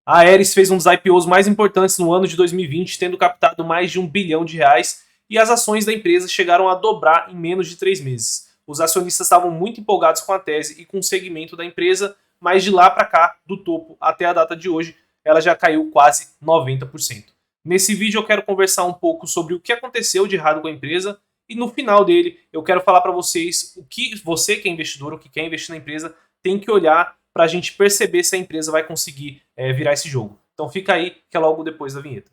A Aeris fez um dos IPOs mais importantes no ano de 2020, tendo captado mais de R$ 1 bilhão, e as ações da empresa chegaram a dobrar em menos de 3 meses. Os acionistas estavam muito empolgados com a tese e com o segmento da empresa, mas de lá para cá, do topo até a data de hoje, ela já caiu quase 90%. Nesse vídeo eu quero conversar um pouco sobre o que aconteceu de errado com a empresa e no final dele eu quero falar para vocês o que você que é investidor ou que quer investir na empresa tem que olhar para a gente perceber se a empresa vai conseguir virar esse jogo. Então fica aí que é logo depois da vinheta.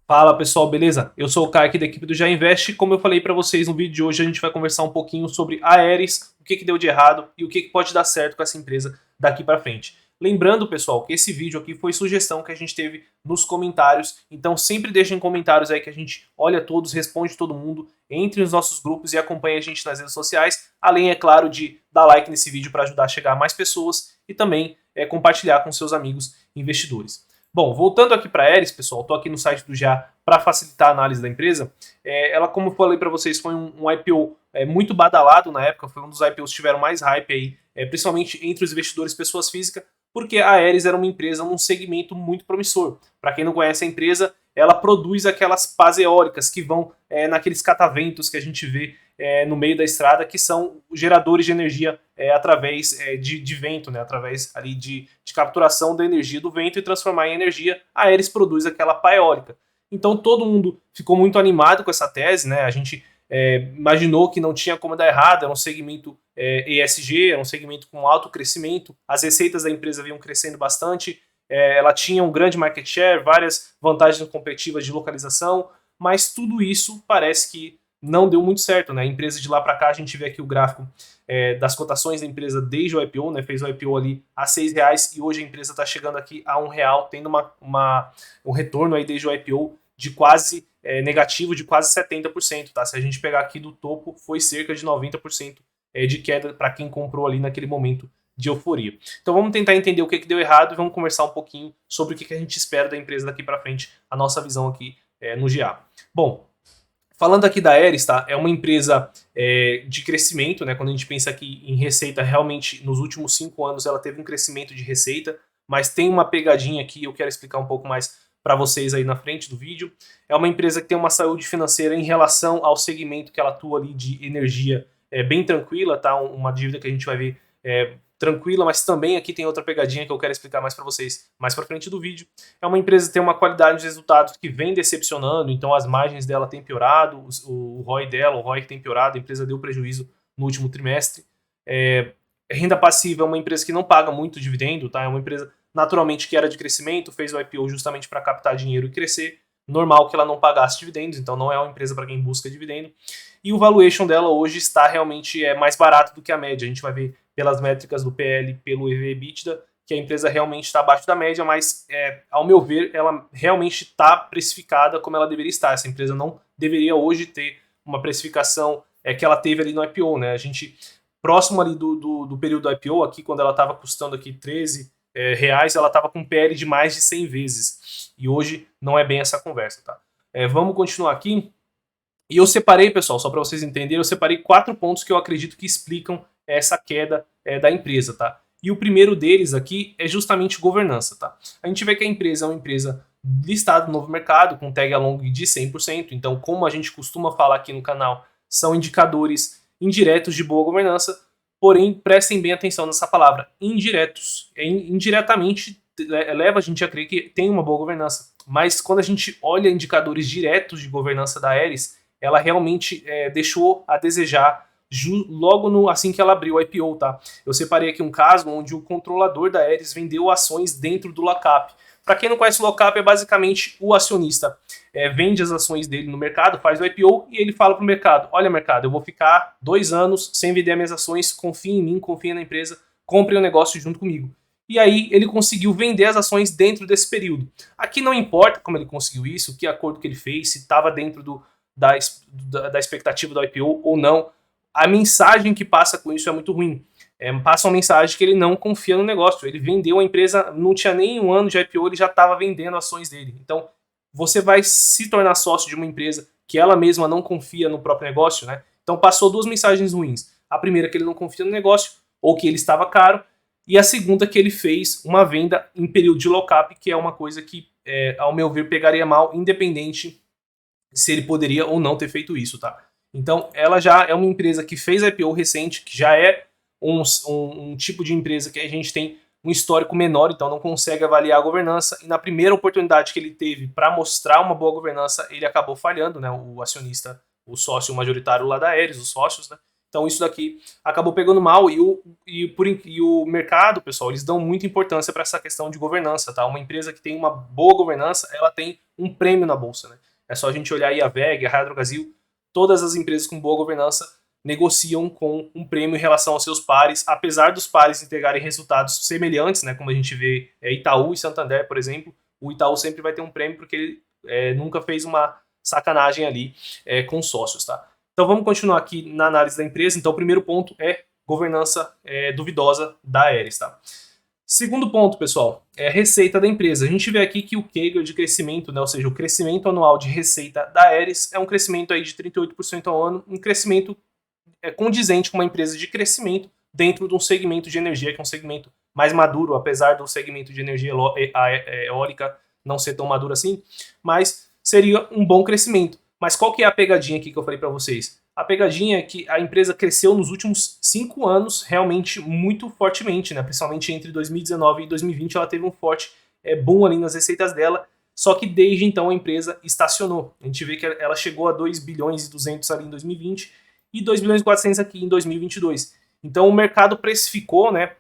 Fala pessoal, beleza? Eu sou o Caio aqui da equipe do Já Investe. Como eu falei para vocês no vídeo de hoje, a gente vai conversar um pouquinho sobre a Aeris, o que deu de errado e o que pode dar certo com essa empresa daqui para frente. Lembrando, pessoal, que esse vídeo aqui foi sugestão que a gente teve nos comentários, então sempre deixem comentários aí que a gente olha todos, responde todo mundo, entre nos nossos grupos e acompanhe a gente nas redes sociais, além, é claro, de dar like nesse vídeo para ajudar a chegar a mais pessoas e também compartilhar com seus amigos investidores. Bom, voltando aqui para a Aeris, pessoal, estou aqui no site do Já para facilitar a análise da empresa. Ela, como eu falei para vocês, foi um IPO muito badalado na época, foi um dos IPOs que tiveram mais hype aí, principalmente entre os investidores pessoas físicas, porque a Aeris era uma empresa num segmento muito promissor. Para quem não conhece a empresa, ela produz aquelas pás eólicas que vão naqueles cataventos que a gente vê no meio da estrada, que são geradores de energia através de vento, né? Através ali de capturação da energia do vento e transformar em energia. A Aeris produz aquela pá eólica. Então todo mundo ficou muito animado com essa tese, né? A gente imaginou que não tinha como dar errado, era um segmento ESG, era um segmento com alto crescimento, as receitas da empresa vinham crescendo bastante, ela tinha um grande market share, várias vantagens competitivas de localização, mas tudo isso parece que não deu muito certo, né? A empresa de lá para cá, a gente vê aqui o gráfico das cotações da empresa desde o IPO, né? Fez o IPO ali a R$6 e hoje a empresa está chegando aqui a R$1, tendo um retorno aí desde o IPO de quase negativo de quase 70%, tá? Se a gente pegar aqui do topo, foi cerca de 90% de queda para quem comprou ali naquele momento de euforia. Então vamos tentar entender o que deu errado e vamos conversar um pouquinho sobre o que a gente espera da empresa daqui para frente, a nossa visão aqui no GA. Bom, falando aqui da Aeris, tá? É uma empresa de crescimento, né? Quando a gente pensa aqui em receita, realmente nos últimos 5 anos ela teve um crescimento de receita, mas tem uma pegadinha aqui, eu quero explicar um pouco mais para vocês aí na frente do vídeo. É uma empresa que tem uma saúde financeira em relação ao segmento que ela atua ali de energia bem tranquila, tá? Uma dívida que a gente vai ver tranquila, mas também aqui tem outra pegadinha que eu quero explicar mais para vocês mais para frente do vídeo. É uma empresa que tem uma qualidade de resultados que vem decepcionando, então as margens dela têm piorado, o ROI dela, o ROI tem piorado, a empresa deu prejuízo no último trimestre. Renda passiva é uma empresa que não paga muito dividendo, tá? É uma empresa naturalmente que era de crescimento, fez o IPO justamente para captar dinheiro e crescer. Normal que ela não pagasse dividendos, então não é uma empresa para quem busca dividendo. E o valuation dela hoje está realmente mais barato do que a média. A gente vai ver pelas métricas do PL, pelo EV/EBITDA, que a empresa realmente está abaixo da média, mas ao meu ver, ela realmente está precificada como ela deveria estar. Essa empresa não deveria hoje ter uma precificação que ela teve ali no IPO, né? A gente, próximo ali do período do IPO, aqui quando ela estava custando aqui R$13, ela estava com PL de mais de 100 vezes. E hoje não é bem essa conversa, tá? Vamos continuar aqui. E eu separei, pessoal, só para vocês entenderem, eu separei 4 pontos que eu acredito que explicam essa queda da empresa, tá? E o primeiro deles aqui é justamente governança, tá? A gente vê que a empresa é uma empresa listada no novo mercado, com tag along de 100%, então, como a gente costuma falar aqui no canal, são indicadores indiretos de boa governança, porém, prestem bem atenção nessa palavra, indiretos. Indiretamente leva a gente a crer que tem uma boa governança, mas quando a gente olha indicadores diretos de governança da Aeris, ela realmente deixou a desejar logo assim que ela abriu o IPO, tá? Eu separei aqui um caso onde o controlador da Aeris vendeu ações dentro do lockup. Para quem não conhece o lockup, é basicamente o acionista vende as ações dele no mercado, faz o IPO e ele fala para o mercado, olha mercado, eu vou ficar 2 anos sem vender as minhas ações, confia em mim, confia na empresa, compre o negócio junto comigo. E aí ele conseguiu vender as ações dentro desse período. Aqui não importa como ele conseguiu isso, que acordo que ele fez, se estava dentro da expectativa do IPO ou não. A mensagem que passa com isso é muito ruim. Passa uma mensagem que ele não confia no negócio. Ele vendeu a empresa, não tinha nem 1 ano de IPO, ele já estava vendendo ações dele. Então, você vai se tornar sócio de uma empresa que ela mesma não confia no próprio negócio, né? Então, passou 2 mensagens ruins. A primeira, que ele não confia no negócio. ou que ele estava caro, e a segunda que ele fez uma venda em período de lock-up, que é uma coisa que, ao meu ver, pegaria mal, independente se ele poderia ou não ter feito isso, tá? Então, ela já é uma empresa que fez IPO recente, que já é um tipo de empresa que a gente tem um histórico menor, então não consegue avaliar a governança, e na primeira oportunidade que ele teve para mostrar uma boa governança, ele acabou falhando, né? O acionista, o sócio majoritário lá da Aeris, os sócios, né? Então isso daqui acabou pegando mal e o mercado, pessoal, eles dão muita importância para essa questão de governança, tá? Uma empresa que tem uma boa governança, ela tem um prêmio na bolsa, né? É só a gente olhar aí a VEG, a Raia Drogasil, todas as empresas com boa governança negociam com um prêmio em relação aos seus pares, apesar dos pares entregarem resultados semelhantes, né? Como a gente vê Itaú e Santander, por exemplo, o Itaú sempre vai ter um prêmio porque ele nunca fez uma sacanagem ali com sócios, tá? Então vamos continuar aqui na análise da empresa. Então o primeiro ponto é governança duvidosa da Aeris, tá? Segundo ponto, pessoal, é a receita da empresa. A gente vê aqui que o CAGR de crescimento, né, ou seja, o crescimento anual de receita da Aeris é um crescimento aí de 38% ao ano, um crescimento condizente com uma empresa de crescimento dentro de um segmento de energia, que é um segmento mais maduro, apesar do segmento de energia eólica não ser tão maduro assim, mas seria um bom crescimento. Mas qual que é a pegadinha aqui que eu falei para vocês? A pegadinha é que a empresa cresceu nos últimos 5 anos realmente muito fortemente, né? Principalmente entre 2019 e 2020 ela teve um forte boom ali nas receitas dela, só que desde então a empresa estacionou. A gente vê que ela chegou a 2 bilhões e 200 ali em 2020 e 2 bilhões e 400 aqui em 2022. Então o mercado precificou, né,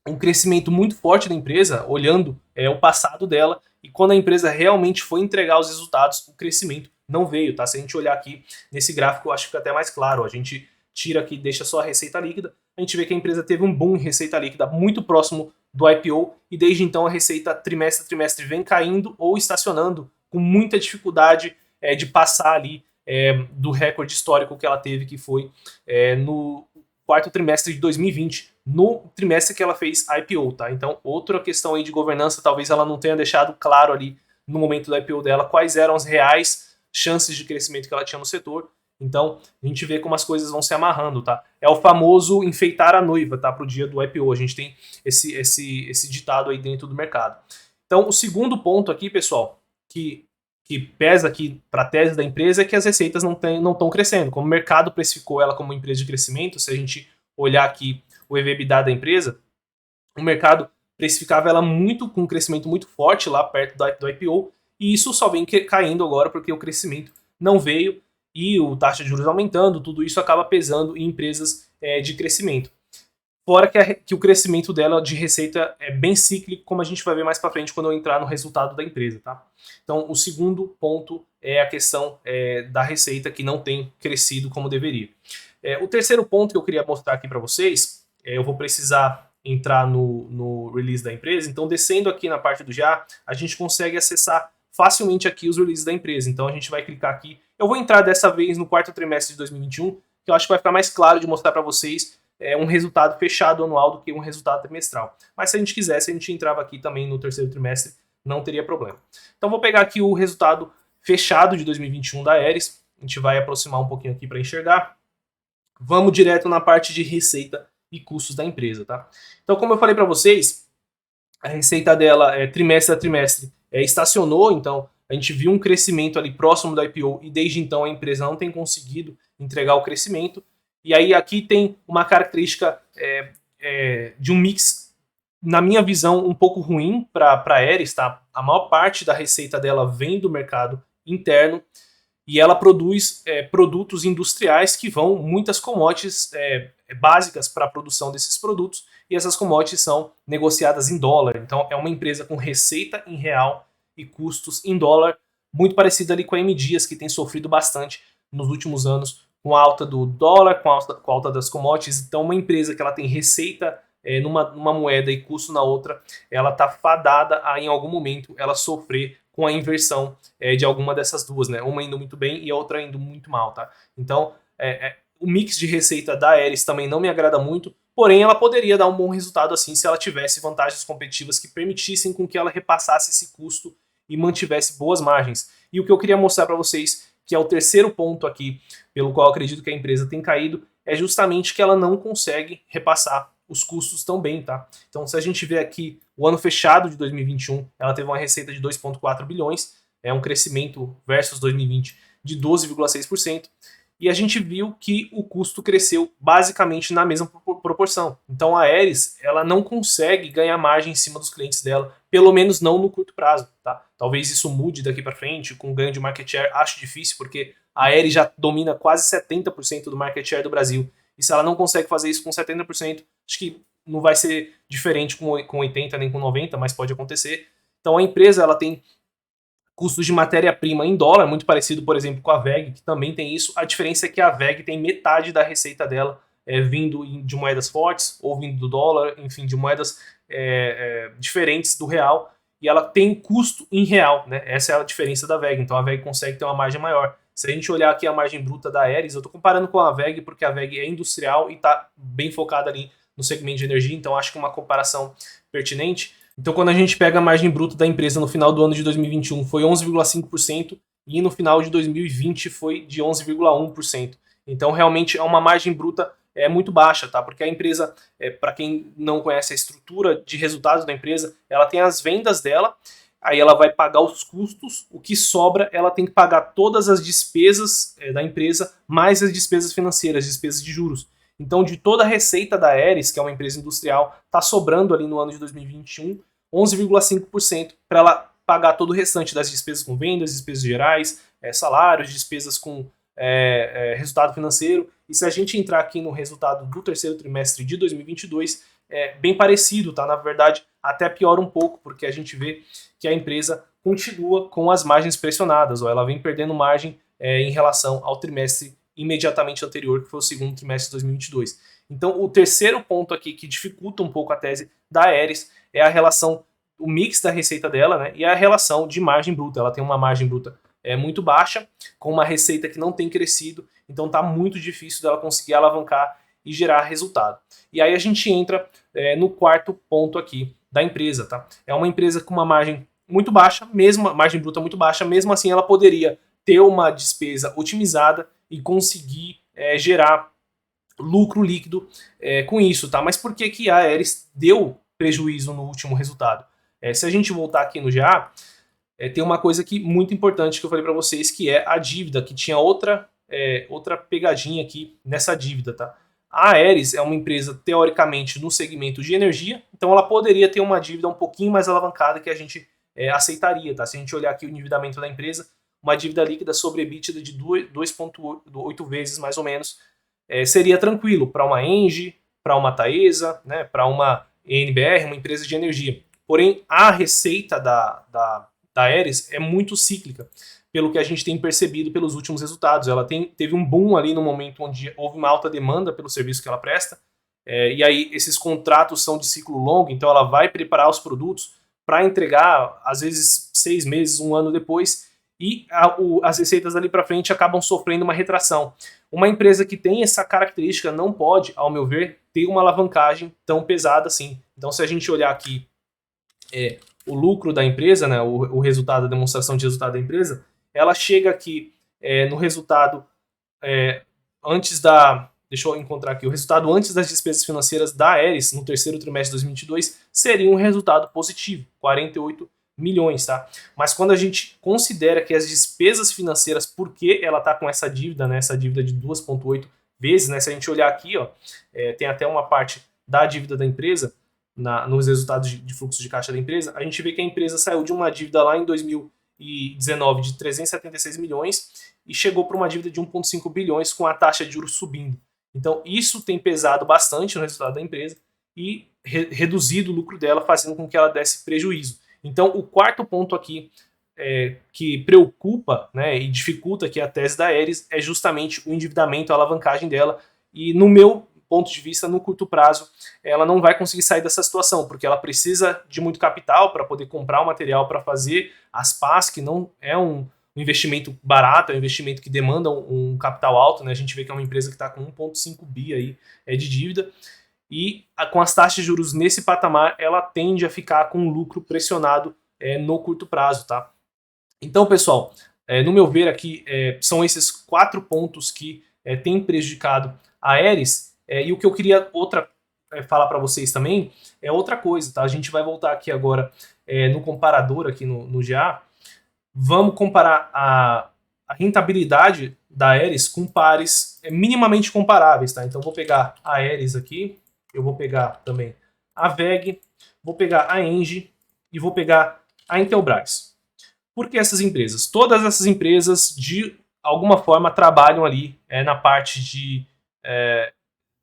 um crescimento muito forte da empresa, olhando o passado dela, e quando a empresa realmente foi entregar os resultados, o crescimento não veio, tá? Se a gente olhar aqui nesse gráfico, eu acho que fica até mais claro. A gente tira aqui, deixa só a receita líquida, a gente vê que a empresa teve um boom em receita líquida muito próximo do IPO, e desde então a receita trimestre a trimestre vem caindo ou estacionando, com muita dificuldade de passar ali do recorde histórico que ela teve, que foi no quarto trimestre de 2020, no trimestre que ela fez a IPO, tá? Então, outra questão aí de governança, talvez ela não tenha deixado claro ali no momento do IPO dela quais eram as reais chances de crescimento que ela tinha no setor. Então, a gente vê como as coisas vão se amarrando, tá? É o famoso enfeitar a noiva, tá? Pro dia do IPO. A gente tem esse ditado aí dentro do mercado. Então, o segundo ponto aqui, pessoal, que pesa aqui para a tese da empresa é que as receitas não estão crescendo. Como o mercado precificou ela como uma empresa de crescimento, se a gente olhar aqui o EV/EBITDA da empresa, o mercado precificava ela muito com um crescimento muito forte lá perto do IPO, e isso só vem caindo agora porque o crescimento não veio e o taxa de juros aumentando, tudo isso acaba pesando em empresas de crescimento. Fora que o crescimento dela de receita é bem cíclico, como a gente vai ver mais para frente quando eu entrar no resultado da empresa, tá? Então, o segundo ponto é a questão da receita, que não tem crescido como deveria. O terceiro ponto que eu queria mostrar aqui para vocês, eu vou precisar entrar no release da empresa, então descendo aqui na parte do já, a gente consegue acessar facilmente aqui os releases da empresa. Então a gente vai clicar aqui. Eu vou entrar dessa vez no quarto trimestre de 2021, que eu acho que vai ficar mais claro de mostrar para vocês um resultado fechado anual do que um resultado trimestral. Mas se a gente quisesse, a gente entrava aqui também no terceiro trimestre, não teria problema. Então vou pegar aqui o resultado fechado de 2021 da Aeris. A gente vai aproximar um pouquinho aqui para enxergar. Vamos direto na parte de receita e custos da empresa, tá? Então, como eu falei para vocês, a receita dela trimestre a trimestre estacionou, então a gente viu um crescimento ali próximo do IPO e desde então a empresa não tem conseguido entregar o crescimento. E aí aqui tem uma característica de um mix, na minha visão, um pouco ruim para a Aeris, tá? A maior parte da receita dela vem do mercado interno e ela produz produtos industriais que vão muitas commodities básicas para a produção desses produtos, e essas commodities são negociadas em dólar. Então é uma empresa com receita em real e custos em dólar, muito parecida ali com a M Dias, que tem sofrido bastante nos últimos anos com a alta do dólar, com a alta das commodities. Então uma empresa que ela tem receita numa moeda e custo na outra, ela está fadada a em algum momento ela sofrer com a inversão de alguma dessas duas, né? Uma indo muito bem e a outra indo muito mal, tá? Então o mix de receita da Aeris também não me agrada muito, porém ela poderia dar um bom resultado assim se ela tivesse vantagens competitivas que permitissem com que ela repassasse esse custo e mantivesse boas margens. E o que eu queria mostrar para vocês, que é o terceiro ponto aqui, pelo qual eu acredito que a empresa tem caído, é justamente que ela não consegue repassar os custos também, tá? Então, se a gente vê aqui o ano fechado de 2021, ela teve uma receita de 2,4 bilhões, é um crescimento versus 2020 de 12,6%, e a gente viu que o custo cresceu basicamente na mesma proporção. Então a Aeris, ela não consegue ganhar margem em cima dos clientes dela, pelo menos não no curto prazo, tá? Talvez isso mude daqui para frente com ganho de market share, acho difícil porque a Aeris já domina quase 70% do market share do Brasil. E se ela não consegue fazer isso com 70%, acho que não vai ser diferente com 80 nem com 90, mas pode acontecer. Então a empresa, ela tem custos de matéria-prima em dólar, muito parecido, por exemplo, com a VEG, que também tem isso. A diferença é que a VEG tem metade da receita dela vindo de moedas fortes, ou vindo do dólar, enfim, de moedas diferentes do real, e ela tem custo em real, né? Essa é a diferença da VEG, então a VEG consegue ter uma margem maior. Se a gente olhar aqui a margem bruta da Aeris, eu estou comparando com a VEG, porque a VEG é industrial e está bem focada ali no segmento de energia, então acho que é uma comparação pertinente. Então, quando a gente pega a margem bruta da empresa no final do ano de 2021 foi 11,5% e no final de 2020 foi de 11,1%. Então, realmente é uma margem bruta muito baixa, tá? Porque a empresa, para quem não conhece a estrutura de resultados da empresa, ela tem as vendas dela, aí ela vai pagar os custos, o que sobra ela tem que pagar todas as despesas da empresa, mais as despesas financeiras, despesas de juros. Então, de toda a receita da Aeris, que é uma empresa industrial, está sobrando ali no ano de 2021 11,5% para ela pagar todo o restante das despesas com vendas, despesas gerais, salários, despesas com resultado financeiro. E se a gente entrar aqui no resultado do terceiro trimestre de 2022, é bem parecido, tá? Na verdade, até piora um pouco, porque a gente vê que a empresa continua com as margens pressionadas, ou ela vem perdendo margem em relação ao trimestre imediatamente anterior, que foi o segundo trimestre de 2022. Então, o terceiro ponto aqui que dificulta um pouco a tese da Aeris é a relação, o mix da receita dela, né, e a relação de margem bruta. Ela tem uma margem bruta muito baixa, com uma receita que não tem crescido, então está muito difícil dela conseguir alavancar e gerar resultado. E aí a gente entra no quarto ponto aqui da empresa, tá? É uma empresa com uma margem muito baixa, mesmo margem bruta muito baixa, mesmo assim ela poderia ter uma despesa otimizada e conseguir gerar lucro líquido com isso, tá? Mas por que que a Aeris deu prejuízo no último resultado? Se a gente voltar aqui no GA, tem uma coisa aqui muito importante que eu falei para vocês, que é a dívida, que tinha outra pegadinha aqui nessa dívida, tá? A Aeris é uma empresa, teoricamente, no segmento de energia, então ela poderia ter uma dívida um pouquinho mais alavancada que a gente aceitaria, tá? Se a gente olhar aqui o endividamento da empresa, uma dívida líquida sobre EBITDA de 2,8 vezes, mais ou menos, seria tranquilo para uma Engie, para uma Taesa, né, para uma ENBR, uma empresa de energia. Porém, a receita da Aeris é muito cíclica, pelo que a gente tem percebido pelos últimos resultados. Ela teve um boom ali no momento onde houve uma alta demanda pelo serviço que ela presta, e aí esses contratos são de ciclo longo, então ela vai preparar os produtos para entregar, às vezes, 6 meses, um ano depois, e as receitas ali para frente acabam sofrendo uma retração. Uma empresa que tem essa característica não pode, ao meu ver, ter uma alavancagem tão pesada assim. Então, se a gente olhar aqui o lucro da empresa, né, o resultado, a demonstração de resultado da empresa, ela chega aqui no resultado antes da... Deixa eu encontrar aqui. O resultado antes das despesas financeiras da Aeris, no terceiro trimestre de 2022, seria um resultado positivo, 48 milhões, tá? Mas quando a gente considera que as despesas financeiras, porque ela tá com essa dívida, né, essa dívida de 2,8 vezes, né, se a gente olhar aqui, ó, tem até uma parte da dívida da empresa, nos resultados de fluxo de caixa da empresa, a gente vê que a empresa saiu de uma dívida lá em 2019 de 376 milhões e chegou para uma dívida de 1,5 bilhões com a taxa de juros subindo. Então isso tem pesado bastante no resultado da empresa e reduzido o lucro dela, fazendo com que ela desse prejuízo. Então, o quarto ponto aqui que preocupa, né, e dificulta aqui a tese da Aeris é justamente o endividamento, a alavancagem dela. E no meu ponto de vista, no curto prazo, ela não vai conseguir sair dessa situação, porque ela precisa de muito capital para poder comprar o material para fazer as pás, que não é um investimento barato, é um investimento que demanda um capital alto, né? A gente vê que é uma empresa que está com 1,5 bi aí, de dívida. E com as taxas de juros nesse patamar, ela tende a ficar com um lucro pressionado no curto prazo, tá? Então, pessoal, no meu ver aqui, são esses 4 pontos que têm prejudicado a Aeris. E o que eu queria, outra falar para vocês também é outra coisa, tá? A gente vai voltar aqui agora no comparador aqui no GA. Vamos comparar a rentabilidade da Aeris com pares minimamente comparáveis, tá? Então vou pegar a Aeris aqui, eu vou pegar também a VEG, vou pegar a Engie e vou pegar a Intelbras. Por que essas empresas? Todas essas empresas, de alguma forma, trabalham ali na parte de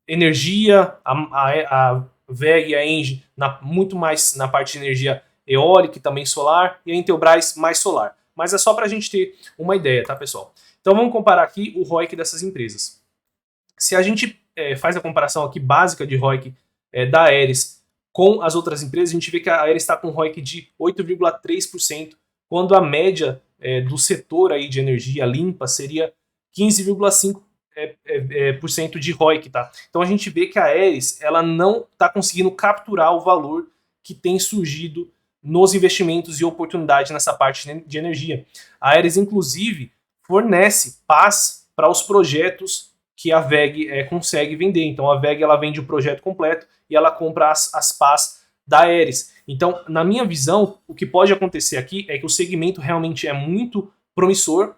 energia, a VEG e a Engie muito mais na parte de energia eólica e também solar, e a Intelbras mais solar. Mas é só para a gente ter uma ideia, tá, pessoal? Então vamos comparar aqui o ROIC dessas empresas. Se a gente faz a comparação aqui básica de ROIC da Aeris com as outras empresas, a gente vê que a Aeris está com um ROIC de 8,3%, quando a média do setor aí de energia limpa seria 15,5% de ROIC, tá? Então a gente vê que a Aeris ela não está conseguindo capturar o valor que tem surgido nos investimentos e oportunidade nessa parte de energia. A Aeris, inclusive, fornece pás para os projetos que a VEG consegue vender. Então a VEG ela vende o projeto completo e ela compra as pás da Aeris. Então, na minha visão, o que pode acontecer aqui é que o segmento realmente é muito promissor,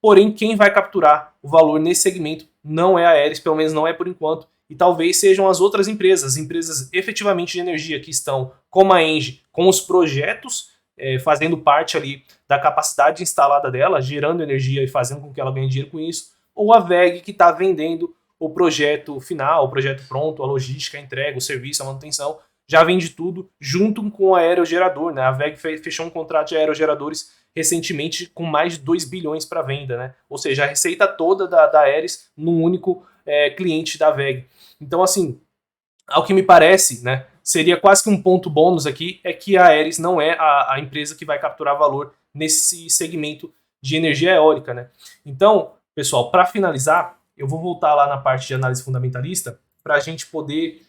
porém quem vai capturar o valor nesse segmento não é a Aeris, pelo menos não é por enquanto, e talvez sejam as outras empresas, efetivamente de energia que estão, como a Engie, com os projetos, fazendo parte ali da capacidade instalada dela, gerando energia e fazendo com que ela ganhe dinheiro com isso, ou a VEG que está vendendo o projeto final, o projeto pronto, a logística, a entrega, o serviço, a manutenção, já vende tudo junto com o aerogerador, né? A VEG fechou um contrato de aerogeradores recentemente com mais de 2 bilhões para venda, né? Ou seja, a receita toda da Aeris num único cliente da VEG. Então, assim, ao que me parece, né, seria quase que um ponto bônus aqui, é que a Aeris não é a empresa que vai capturar valor nesse segmento de energia eólica, né? Então, pessoal, para finalizar, eu vou voltar lá na parte de análise fundamentalista para a gente poder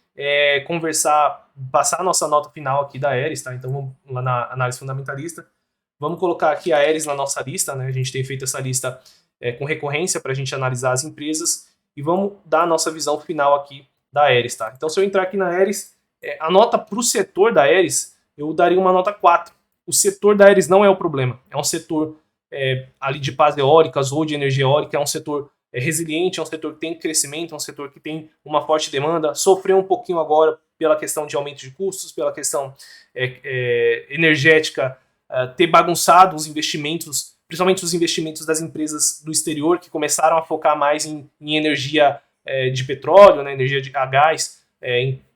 conversar, passar a nossa nota final aqui da Aeris, tá? Então vamos lá na análise fundamentalista. Vamos colocar aqui a Aeris na nossa lista, né? A gente tem feito essa lista com recorrência para a gente analisar as empresas e vamos dar a nossa visão final aqui da Aeris, tá? Então se eu entrar aqui na Aeris, a nota para o setor da Aeris, eu daria uma nota 4. O setor da Aeris não é o problema, é um setor ali de pás eólicas ou de energia eólica, é um setor resiliente, é um setor que tem crescimento, é um setor que tem uma forte demanda, sofreu um pouquinho agora pela questão de aumento de custos, pela questão energética, ter bagunçado os investimentos, principalmente os investimentos das empresas do exterior, que começaram a focar mais em energia de petróleo, né, energia a gás,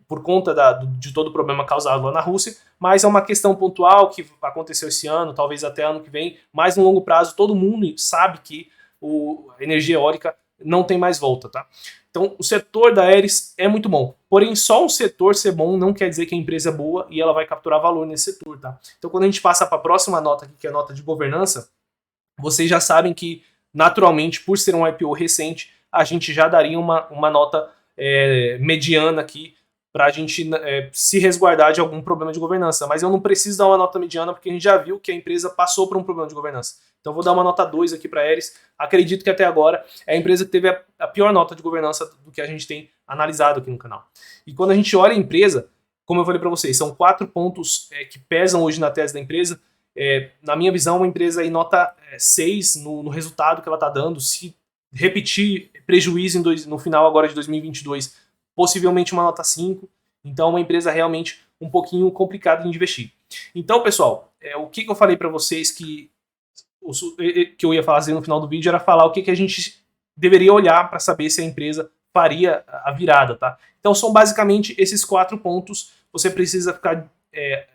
por conta de todo o problema causado lá na Rússia, mas é uma questão pontual que aconteceu esse ano, talvez até ano que vem, mas no longo prazo todo mundo sabe que a energia eólica não tem mais volta, tá? Então o setor da Aeris é muito bom, porém só um setor ser bom não quer dizer que a empresa é boa e ela vai capturar valor nesse setor, tá? Então quando a gente passa para a próxima nota aqui, que é a nota de governança, vocês já sabem que naturalmente, por ser um IPO recente, a gente já daria uma nota mediana aqui para a gente se resguardar de algum problema de governança. Mas eu não preciso dar uma nota mediana porque a gente já viu que a empresa passou por um problema de governança. Então vou dar uma nota 2 aqui para a Aeris. Acredito que até agora é a empresa que teve a pior nota de governança do que a gente tem analisado aqui no canal. E quando a gente olha a empresa, como eu falei para vocês, são 4 pontos que pesam hoje na tese da empresa. Na minha visão, uma empresa aí nota 6 no resultado que ela está dando. Se repetir prejuízo no final agora de 2022, possivelmente uma nota 5. Então, uma empresa realmente um pouquinho complicada de investir. Então, pessoal, o que eu falei para vocês que eu ia fazer no final do vídeo era falar o que a gente deveria olhar para saber se a empresa faria a virada, tá? Então, são basicamente esses 4 pontos. Você precisa ficar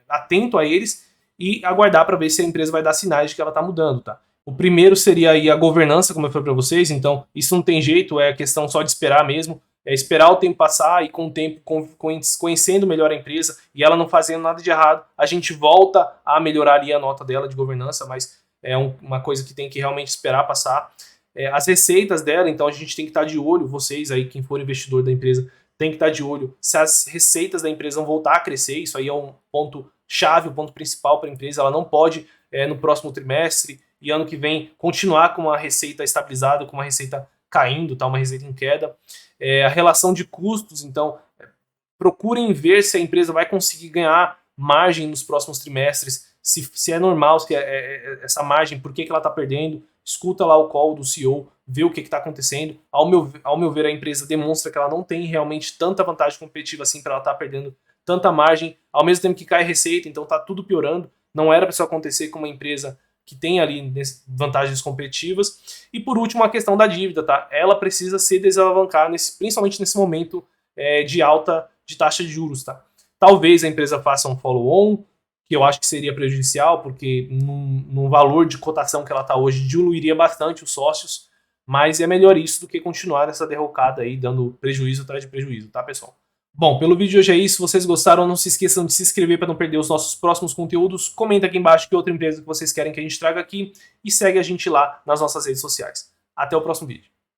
atento a eles e aguardar para ver se a empresa vai dar sinais de que ela está mudando, tá? O primeiro seria aí a governança, como eu falei para vocês. Então, isso não tem jeito, é questão só de esperar mesmo. É esperar o tempo passar e com o tempo conhecendo melhor a empresa e ela não fazendo nada de errado, a gente volta a melhorar ali a nota dela de governança, mas é uma coisa que tem que realmente esperar passar. As receitas dela, então a gente tem que estar de olho, vocês aí, quem for investidor da empresa, tem que estar de olho se as receitas da empresa vão voltar a crescer. Isso aí é um ponto chave, o ponto principal para a empresa. Ela não pode, no próximo trimestre e ano que vem, continuar com uma receita estabilizada, com uma receita caindo, tá? Uma receita em queda. A relação de custos, então, procurem ver se a empresa vai conseguir ganhar margem nos próximos trimestres, se é normal, se essa margem, por que ela está perdendo. Escuta lá o call do CEO, vê o que está acontecendo. Ao meu ver, a empresa demonstra que ela não tem realmente tanta vantagem competitiva assim para ela estar perdendo tanta margem, ao mesmo tempo que cai receita, então está tudo piorando. Não era para isso acontecer com uma empresa que tem ali vantagens competitivas. E por último, a questão da dívida, tá? Ela precisa se desalavancar, principalmente nesse momento de alta de taxa de juros, tá? Talvez a empresa faça um follow-on, que eu acho que seria prejudicial, porque no valor de cotação que ela está hoje, diluiria bastante os sócios, mas é melhor isso do que continuar nessa derrocada aí, dando prejuízo atrás de prejuízo, tá, pessoal? Bom, pelo vídeo de hoje é isso. Se vocês gostaram, não se esqueçam de se inscrever para não perder os nossos próximos conteúdos. Comenta aqui embaixo que outra empresa que vocês querem que a gente traga aqui e segue a gente lá nas nossas redes sociais. Até o próximo vídeo.